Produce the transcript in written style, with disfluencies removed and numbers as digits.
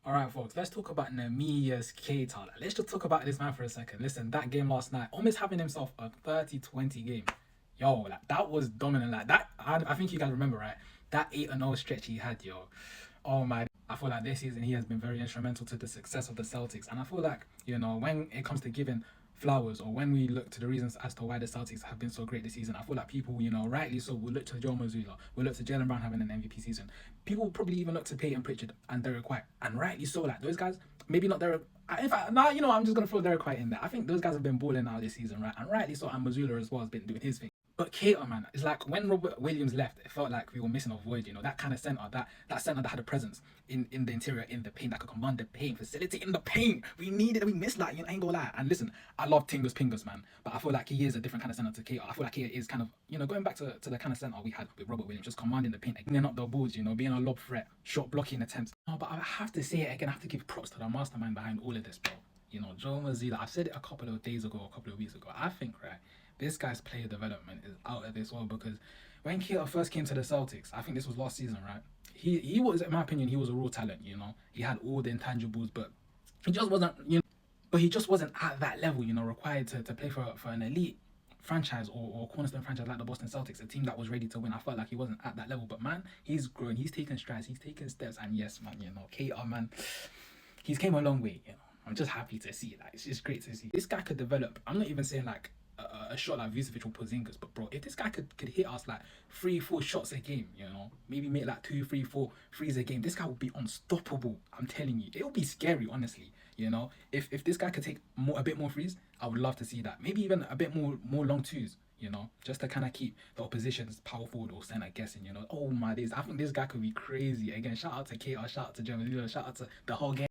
All right, folks, let's talk about Neemias Keita. Let's just talk about this man for a second. Listen, that game last night, almost having himself a 30-20 game. Yo, like that was dominant. Like that, I think you guys remember, right? That 8-0 stretch he had, yo. Oh my, I feel like this season he has been very instrumental to the success of the Celtics. And I feel like, when it comes to giving flowers, or when we look to the reasons as to why the Celtics have been so great this season, I feel like people, rightly so, will look to Joe Mazzulla, will look to Jalen Brown having an MVP season. People will probably even look to Peyton Pritchard and Derek White, and rightly so. Like those guys, maybe not Derek. In fact, now I'm just gonna throw Derek White in there. I think those guys have been balling out this season, right? And rightly so. And Mazzulla as well has been doing his thing. But Keita, man, it's like when Robert Williams left, it felt like we were missing a void. That kind of center, that center that had a presence in the interior, in the paint, that could command the paint, facilitate in the paint. We missed that. I ain't gonna lie. And listen, I love Tingus Pingus, man, but I feel like he is a different kind of center to Keita. I feel like Keita is kind of, going back to the kind of center we had with Robert Williams, just commanding the paint, cleaning up the boards, being a lob threat, shot blocking attempts. No, but I have to say it again. I have to give props to the mastermind behind all of this, bro. Joe Mazzulla. I've said it a couple of days ago, a couple of weeks ago. I think, right, this guy's player development is out of this world, because when Keita first came to the Celtics, I think this was last season, right? He was, in my opinion, he was a raw talent. He had all the intangibles, but he just wasn't, but he just wasn't at that level, required to play for an elite franchise, or cornerstone franchise like the Boston Celtics, a team that was ready to win. I felt like he wasn't at that level, but man, he's grown, he's taken strides, he's taken steps, and yes, man, Keita, man, he's came a long way. I'm just happy to see that. It's just great to see this guy could develop. I'm not even saying like a shot like Vucevic or Porzingis, but bro, if this guy could hit us like 3-4 shots a game, maybe make like 2-3-4 threes a game, this guy would be unstoppable. I'm telling you, it would be scary, honestly. If this guy could take a bit more threes, I would love to see that. Maybe even a bit more long twos, just to kind of keep the opposition's power forward or center guessing. Oh my days, I think this guy could be crazy. Again, shout out to Keita, shout out to Joe Mazzulla, shout out to the whole game.